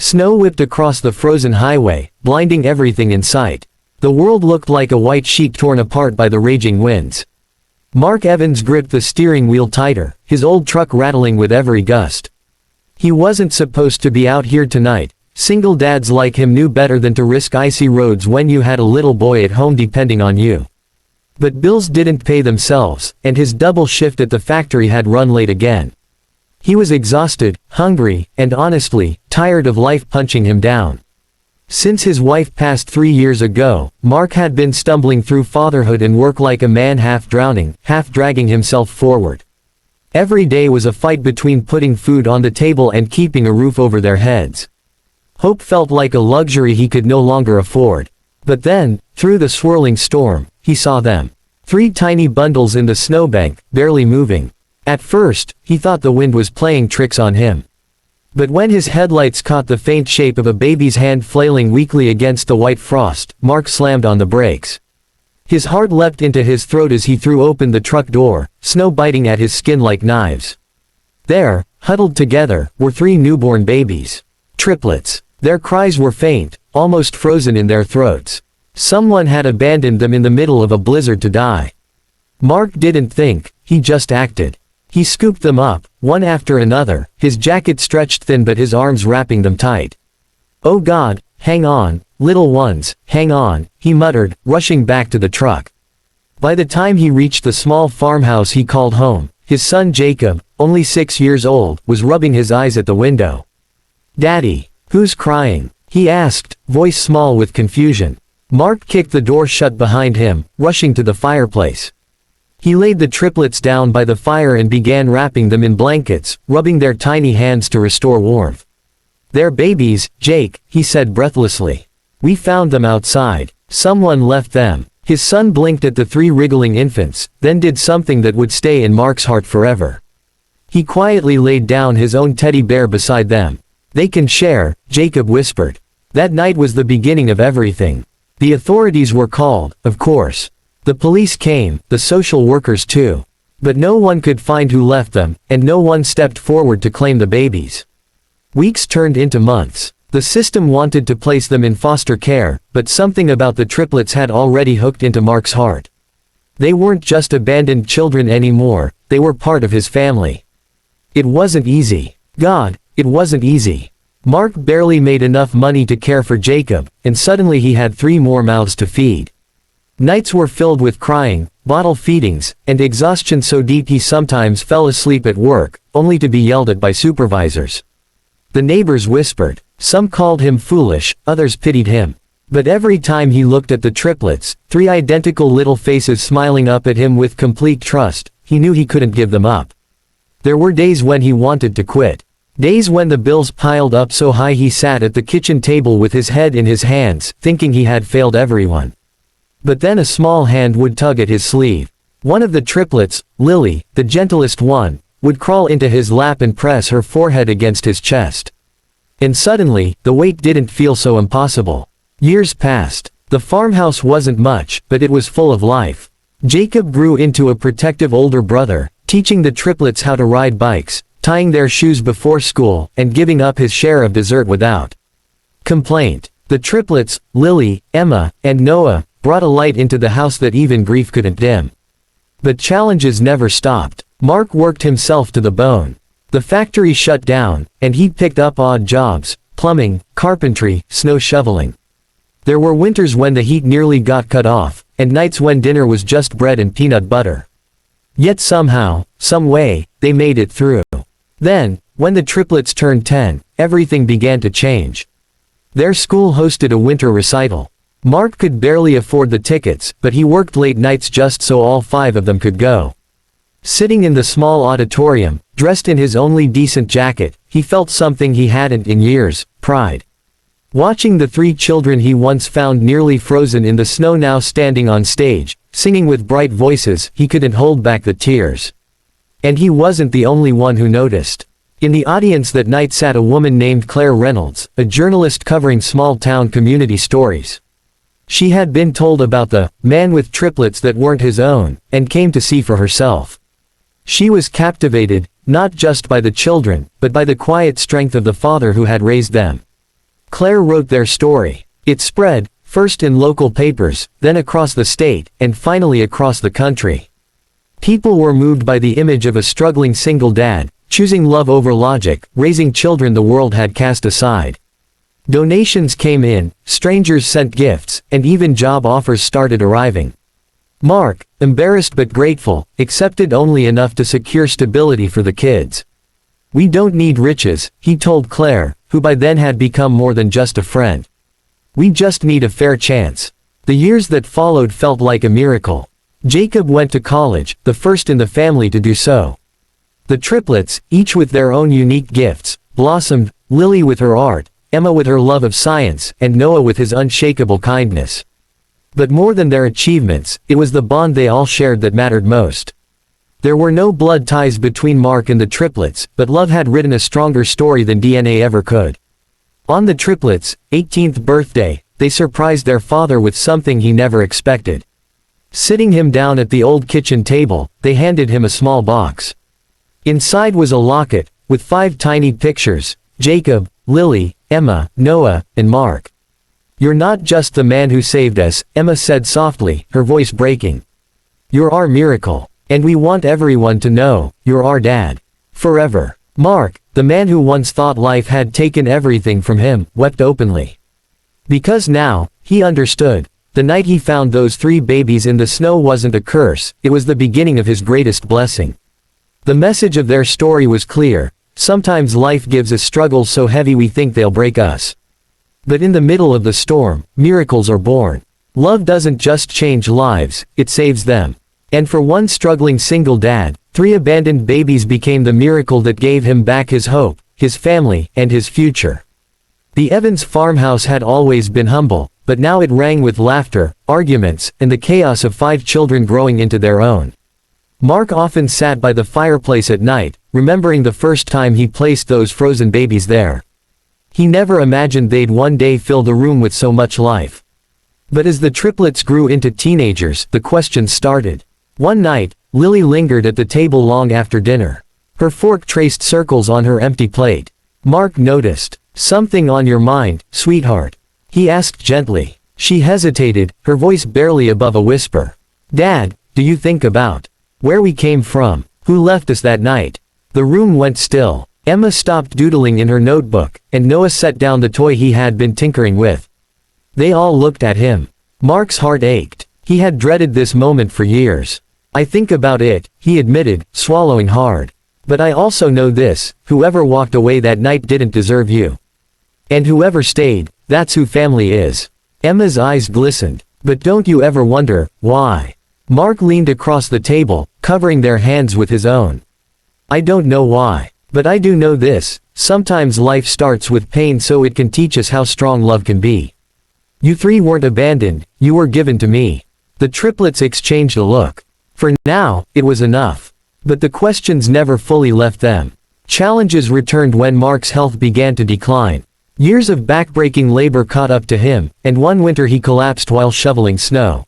Snow whipped across the frozen highway, blinding everything in sight. The world looked like a white sheet torn apart by the raging winds. Mark Evans gripped the steering wheel tighter, his old truck rattling with every gust. He wasn't supposed to be out here tonight. Single dads like him knew better than to risk icy roads when you had a little boy at home depending on you. But bills didn't pay themselves, and his double shift at the factory had run late again. He was exhausted, hungry, and honestly, tired of life punching him down. Since his wife passed 3 years ago, Mark had been stumbling through fatherhood and work like a man half drowning, half dragging himself forward. Every day was a fight between putting food on the table and keeping a roof over their heads. Hope felt like a luxury he could no longer afford. But then, through the swirling storm, he saw them. 3 tiny bundles in the snowbank, barely moving. At first, he thought the wind was playing tricks on him. But when his headlights caught the faint shape of a baby's hand flailing weakly against the white frost, Mark slammed on the brakes. His heart leapt into his throat as he threw open the truck door, snow biting at his skin like knives. There, huddled together, were 3 newborn babies. Triplets. Their cries were faint, almost frozen in their throats. Someone had abandoned them in the middle of a blizzard to die. Mark didn't think, he just acted. He scooped them up, one after another, his jacket stretched thin but his arms wrapping them tight. "Oh God, hang on, little ones, hang on," he muttered, rushing back to the truck. By the time he reached the small farmhouse he called home, his son Jacob, only 6 years old, was rubbing his eyes at the window. "Daddy, who's crying?" he asked, voice small with confusion. Mark kicked the door shut behind him, rushing to the fireplace. He laid the triplets down by the fire and began wrapping them in blankets, rubbing their tiny hands to restore warmth. "They're babies, Jake," he said breathlessly. "We found them outside. Someone left them." His son blinked at the 3 wriggling infants, then did something that would stay in Mark's heart forever. He quietly laid down his own teddy bear beside them. "They can share," Jacob whispered. That night was the beginning of everything. The authorities were called, of course. The police came, the social workers too. But no one could find who left them, and no one stepped forward to claim the babies. Weeks turned into months. The system wanted to place them in foster care, but something about the triplets had already hooked into Mark's heart. They weren't just abandoned children anymore, they were part of his family. It wasn't easy. God, it wasn't easy. Mark barely made enough money to care for Jacob, and suddenly he had 3 more mouths to feed. Nights were filled with crying, bottle feedings, and exhaustion so deep he sometimes fell asleep at work, only to be yelled at by supervisors. The neighbors whispered. Some called him foolish, others pitied him. But every time he looked at the triplets, 3 identical little faces smiling up at him with complete trust, he knew he couldn't give them up. There were days when he wanted to quit. Days when the bills piled up so high he sat at the kitchen table with his head in his hands, thinking he had failed everyone. But then a small hand would tug at his sleeve. One of the triplets, Lily, the gentlest one, would crawl into his lap and press her forehead against his chest. And suddenly, the weight didn't feel so impossible. Years passed. The farmhouse wasn't much, but it was full of life. Jacob grew into a protective older brother, teaching the triplets how to ride bikes, tying their shoes before school, and giving up his share of dessert without complaint. The triplets, Lily, Emma, and Noah, brought a light into the house that even grief couldn't dim. But challenges never stopped. Mark worked himself to the bone. The factory shut down, and he picked up odd jobs, plumbing, carpentry, snow shoveling. There were winters when the heat nearly got cut off, and nights when dinner was just bread and peanut butter. Yet somehow, some way, they made it through. Then, when the triplets turned 10, everything began to change. Their school hosted a winter recital. Mark could barely afford the tickets, but he worked late nights just so all 5 of them could go. Sitting in the small auditorium, dressed in his only decent jacket, he felt something he hadn't in years: pride. Watching the 3 children he once found nearly frozen in the snow now standing on stage, singing with bright voices, he couldn't hold back the tears. And he wasn't the only one who noticed. In the audience that night sat a woman named Claire Reynolds, a journalist covering small-town community stories. She had been told about the man with triplets that weren't his own, and came to see for herself. She was captivated, not just by the children, but by the quiet strength of the father who had raised them. Claire wrote their story. It spread, first in local papers, then across the state, and finally across the country. People were moved by the image of a struggling single dad, choosing love over logic, raising children the world had cast aside. Donations came in, strangers sent gifts, and even job offers started arriving. Mark, embarrassed but grateful, accepted only enough to secure stability for the kids. "We don't need riches," he told Claire, who by then had become more than just a friend. "We just need a fair chance." The years that followed felt like a miracle. Jacob went to college, the first in the family to do so. The triplets, each with their own unique gifts, blossomed, Lily with her art, Emma with her love of science, and Noah with his unshakable kindness. But more than their achievements, it was the bond they all shared that mattered most. There were no blood ties between Mark and the triplets, but love had written a stronger story than DNA ever could. On the triplets' 18th birthday, they surprised their father with something he never expected. Sitting him down at the old kitchen table, they handed him a small box. Inside was a locket, with 5 tiny pictures: Jacob, Lily, Emma, Noah, and Mark. "You're not just the man who saved us," Emma said softly, her voice breaking. "You're our miracle. And we want everyone to know, you're our dad. Forever." Mark, the man who once thought life had taken everything from him, wept openly. Because now, he understood. The night he found those 3 babies in the snow wasn't a curse, it was the beginning of his greatest blessing. The message of their story was clear: sometimes life gives us struggles so heavy we think they'll break us. But in the middle of the storm, miracles are born. Love doesn't just change lives, it saves them. And for one struggling single dad, 3 abandoned babies became the miracle that gave him back his hope, his family, and his future. The Evans farmhouse had always been humble, but now it rang with laughter, arguments, and the chaos of 5 children growing into their own. Mark often sat by the fireplace at night, remembering the first time he placed those frozen babies there. He never imagined they'd one day fill the room with so much life. But as the triplets grew into teenagers, the questions started. One night, Lily lingered at the table long after dinner. Her fork traced circles on her empty plate. Mark noticed. "Something on your mind, sweetheart?" he asked gently. She hesitated, her voice barely above a whisper. "Dad, do you think about where we came from? Who left us that night?" The room went still. Emma stopped doodling in her notebook, and Noah set down the toy he had been tinkering with. They all looked at him. Mark's heart ached. He had dreaded this moment for years. "I think about it," he admitted, swallowing hard. "But I also know this: whoever walked away that night didn't deserve you. And whoever stayed, that's who family is." Emma's eyes glistened. "But don't you ever wonder, why?" Mark leaned across the table, covering their hands with his own. "I don't know why. But I do know this: sometimes life starts with pain so it can teach us how strong love can be. You 3 weren't abandoned, you were given to me." The triplets exchanged a look. For now, it was enough. But the questions never fully left them. Challenges returned when Mark's health began to decline. Years of backbreaking labor caught up to him, and one winter he collapsed while shoveling snow.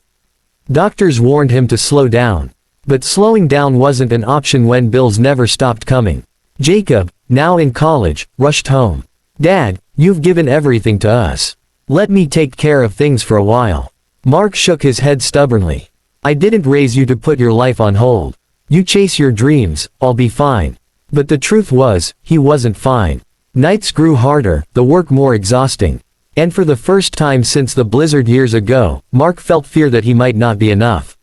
Doctors warned him to slow down. But slowing down wasn't an option when bills never stopped coming. Jacob, now in college, rushed home. "Dad, you've given everything to us. Let me take care of things for a while." Mark shook his head stubbornly. "I didn't raise you to put your life on hold. You chase your dreams, I'll be fine." But the truth was, he wasn't fine. Nights grew harder, the work more exhausting. And for the first time since the blizzard years ago, Mark felt fear that he might not be enough.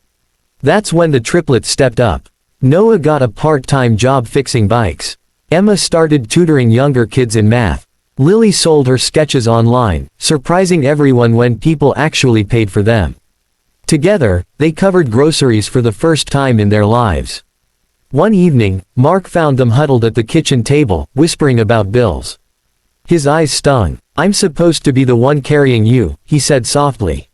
That's when the triplets stepped up. Noah got a part-time job fixing bikes. Emma started tutoring younger kids in math. Lily sold her sketches online, surprising everyone when people actually paid for them. Together, they covered groceries for the first time in their lives. One evening, Mark found them huddled at the kitchen table, whispering about bills. His eyes stung. "I'm supposed to be the one carrying you," he said softly.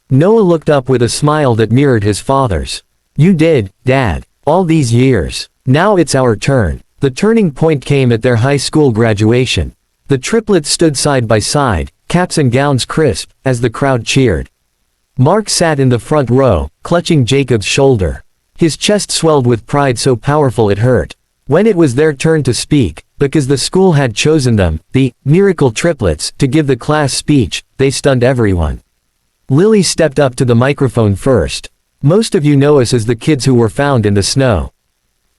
Noah looked up with a smile that mirrored his father's. "You did, Dad. All these years. Now it's our turn." The turning point came at their high school graduation. The triplets stood side by side, caps and gowns crisp, as the crowd cheered. Mark sat in the front row, clutching Jacob's shoulder. His chest swelled with pride so powerful it hurt. When it was their turn to speak, because the school had chosen them, the miracle triplets, to give the class speech, they stunned everyone. Lily stepped up to the microphone first. Most of you know us as the kids who were found in the snow.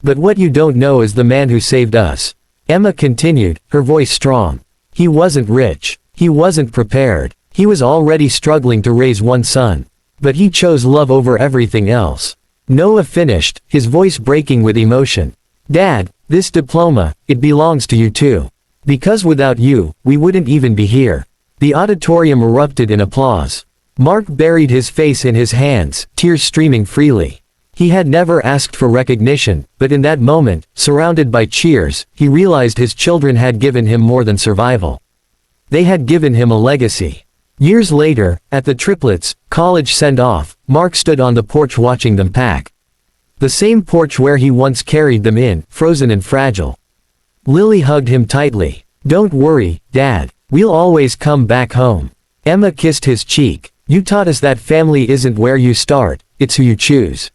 But what you don't know is the man who saved us. Emma continued, her voice strong. He wasn't rich. He wasn't prepared. He was already struggling to raise one son. But he chose love over everything else. Noah finished, his voice breaking with emotion. Dad, this diploma, it belongs to you too. Because without you, we wouldn't even be here. The auditorium erupted in applause. Mark buried his face in his hands, tears streaming freely. He had never asked for recognition, but in that moment, surrounded by cheers, he realized his children had given him more than survival. They had given him a legacy. Years later, at the Triplets' college send-off, Mark stood on the porch watching them pack. The same porch where he once carried them in, frozen and fragile. Lily hugged him tightly. Don't worry, Dad. We'll always come back home. Emma kissed his cheek. You taught us that family isn't where you start, it's who you choose.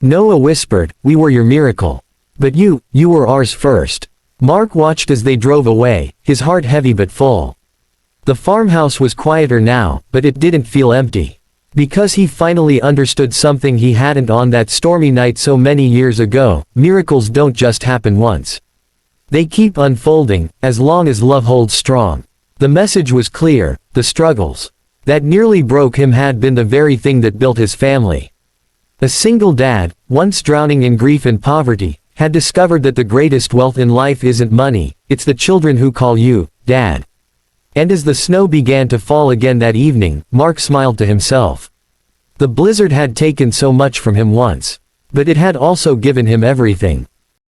Noah whispered, we were your miracle. But you were ours first. Mark watched as they drove away, his heart heavy but full. The farmhouse was quieter now, but it didn't feel empty. Because he finally understood something he hadn't on that stormy night so many years ago, miracles don't just happen once. They keep unfolding, as long as love holds strong. The message was clear, the struggles that nearly broke him had been the very thing that built his family. A single dad, once drowning in grief and poverty, had discovered that the greatest wealth in life isn't money, it's the children who call you, Dad. And as the snow began to fall again that evening, Mark smiled to himself. The blizzard had taken so much from him once. But it had also given him everything.